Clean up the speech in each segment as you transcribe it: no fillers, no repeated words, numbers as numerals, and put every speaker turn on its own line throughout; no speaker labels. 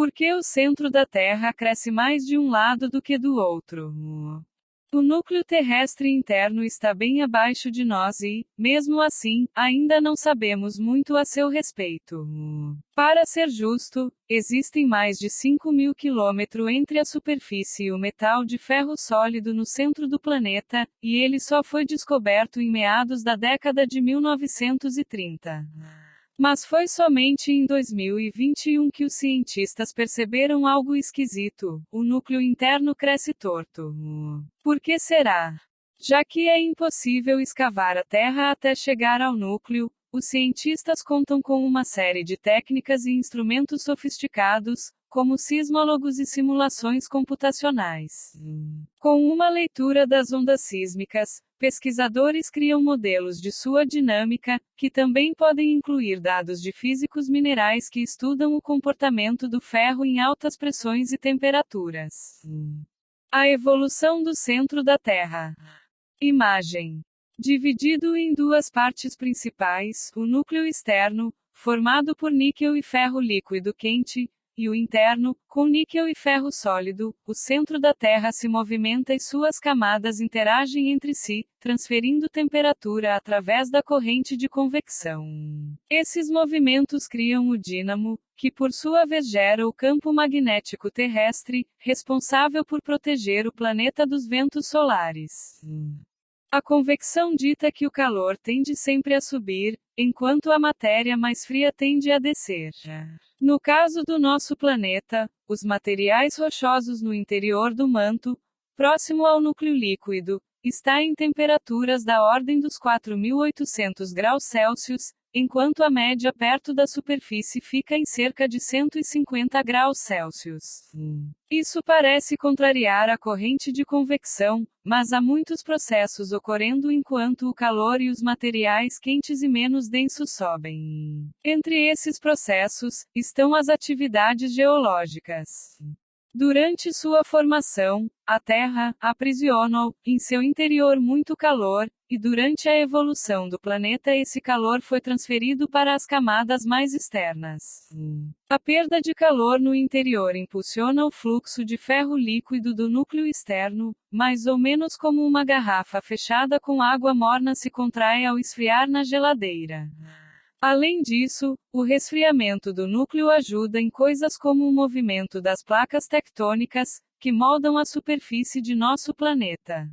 Porque o centro da Terra cresce mais de um lado do que do outro. O núcleo terrestre interno está bem abaixo de nós e, mesmo assim, ainda não sabemos muito a seu respeito. Para ser justo, existem mais de 5.000 quilômetros entre a superfície e o metal de ferro sólido no centro do planeta, e ele só foi descoberto em meados da década de 1930. Mas foi somente em 2021 que os cientistas perceberam algo esquisito: o núcleo interno cresce torto. Por que será? Já que é impossível escavar a Terra até chegar ao núcleo, os cientistas contam com uma série de técnicas e instrumentos sofisticados, como sismólogos e simulações computacionais. Com uma leitura das ondas sísmicas, pesquisadores criam modelos de sua dinâmica, que também podem incluir dados de físicos minerais que estudam o comportamento do ferro em altas pressões e temperaturas. A evolução do centro da Terra. Imagem. Dividido em duas partes principais, o núcleo externo, formado por níquel e ferro líquido quente, e o interno, com níquel e ferro sólido. O centro da Terra se movimenta e suas camadas interagem entre si, transferindo temperatura através da corrente de convecção. Esses movimentos criam o dínamo, que por sua vez gera o campo magnético terrestre, responsável por proteger o planeta dos ventos solares. A convecção dita que o calor tende sempre a subir, enquanto a matéria mais fria tende a descer. No caso do nosso planeta, os materiais rochosos no interior do manto, próximo ao núcleo líquido, está em temperaturas da ordem dos 4.800 graus Celsius, enquanto a média perto da superfície fica em cerca de 150 graus Celsius. Isso parece contrariar a corrente de convecção, mas há muitos processos ocorrendo enquanto o calor e os materiais quentes e menos densos sobem. Entre esses processos, estão as atividades geológicas. Durante sua formação, a Terra aprisionou, em seu interior, muito calor, e durante a evolução do planeta esse calor foi transferido para as camadas mais externas. A perda de calor no interior impulsiona o fluxo de ferro líquido do núcleo externo, mais ou menos como uma garrafa fechada com água morna se contrai ao esfriar na geladeira. Além disso, o resfriamento do núcleo ajuda em coisas como o movimento das placas tectônicas, que moldam a superfície de nosso planeta.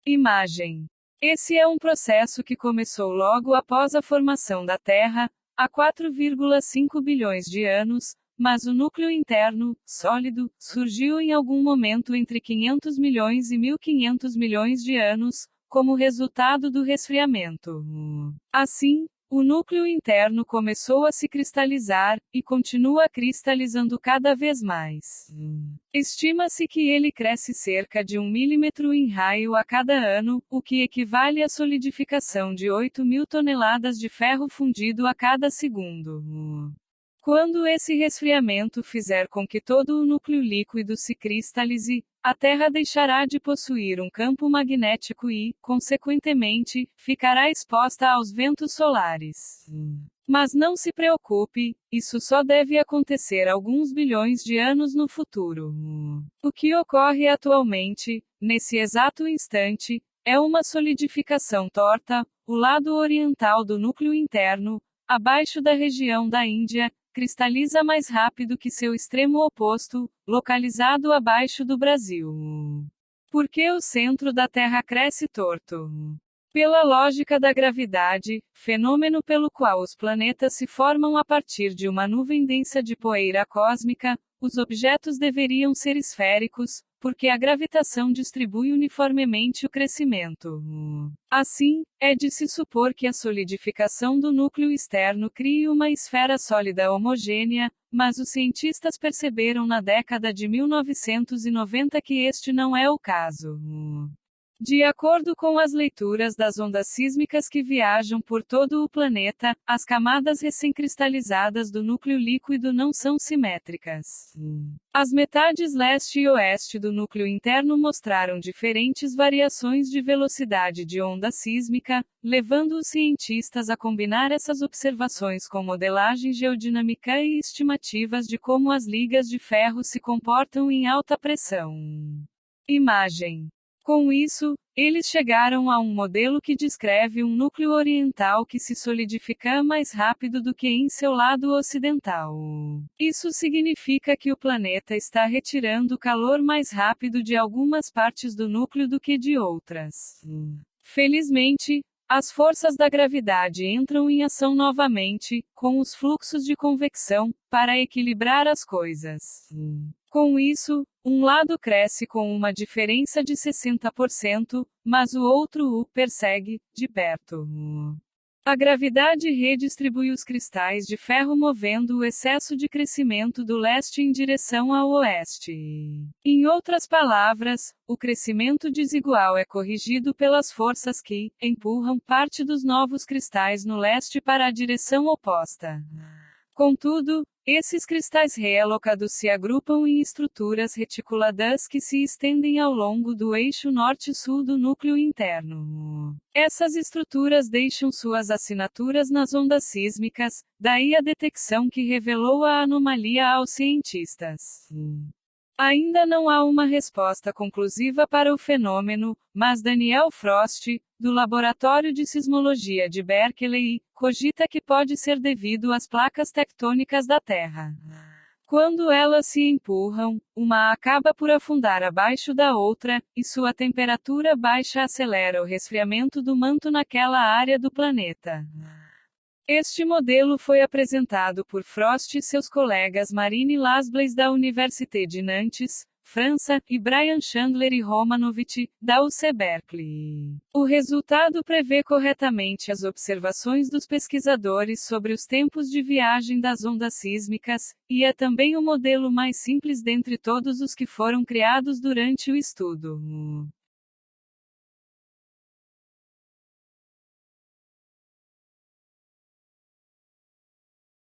Imagem. Esse é um processo que começou logo após a formação da Terra, há 4,5 bilhões de anos, mas o núcleo interno, sólido, surgiu em algum momento entre 500 milhões e 1.500 milhões de anos, como resultado do resfriamento. Assim, o núcleo interno começou a se cristalizar, e continua cristalizando cada vez mais. Estima-se que ele cresce cerca de 1 milímetro em raio a cada ano, o que equivale à solidificação de 8.000 toneladas de ferro fundido a cada segundo. Quando esse resfriamento fizer com que todo o núcleo líquido se cristalize, a Terra deixará de possuir um campo magnético e, consequentemente, ficará exposta aos ventos solares. Mas não se preocupe, isso só deve acontecer alguns bilhões de anos no futuro. O que ocorre atualmente, nesse exato instante, é uma solidificação torta, o lado oriental do núcleo interno, abaixo da região da Índia, cristaliza mais rápido que seu extremo oposto, localizado abaixo do Brasil. Por que o centro da Terra cresce torto? Pela lógica da gravidade, fenômeno pelo qual os planetas se formam a partir de uma nuvem densa de poeira cósmica, os objetos deveriam ser esféricos, porque a gravitação distribui uniformemente o crescimento. Assim, é de se supor que a solidificação do núcleo externo crie uma esfera sólida homogênea, mas os cientistas perceberam na década de 1990 que este não é o caso. De acordo com as leituras das ondas sísmicas que viajam por todo o planeta, as camadas recém-cristalizadas do núcleo líquido não são simétricas. As metades leste e oeste do núcleo interno mostraram diferentes variações de velocidade de onda sísmica, levando os cientistas a combinar essas observações com modelagem geodinâmica e estimativas de como as ligas de ferro se comportam em alta pressão. Imagem. Com isso, eles chegaram a um modelo que descreve um núcleo oriental que se solidifica mais rápido do que em seu lado ocidental. Isso significa que o planeta está retirando calor mais rápido de algumas partes do núcleo do que de outras. Felizmente, as forças da gravidade entram em ação novamente, com os fluxos de convecção, para equilibrar as coisas. Com isso, um lado cresce com uma diferença de 60%, mas o outro o persegue, de perto. A gravidade redistribui os cristais de ferro movendo o excesso de crescimento do leste em direção ao oeste. Em outras palavras, o crescimento desigual é corrigido pelas forças que empurram parte dos novos cristais no leste para a direção oposta. Contudo, esses cristais realocados se agrupam em estruturas reticuladas que se estendem ao longo do eixo norte-sul do núcleo interno. Essas estruturas deixam suas assinaturas nas ondas sísmicas, daí a detecção que revelou a anomalia aos cientistas. Ainda não há uma resposta conclusiva para o fenômeno, mas Daniel Frost, do Laboratório de Sismologia de Berkeley, cogita que pode ser devido às placas tectônicas da Terra. Quando elas se empurram, uma acaba por afundar abaixo da outra, e sua temperatura baixa acelera o resfriamento do manto naquela área do planeta. Este modelo foi apresentado por Frost e seus colegas Marine Lasblaise da Université de Nantes, França, e Brian Chandler e Romanovich, da UC Berkeley. O resultado prevê corretamente as observações dos pesquisadores sobre os tempos de viagem das ondas sísmicas, e é também o modelo mais simples dentre todos os que foram criados durante o estudo.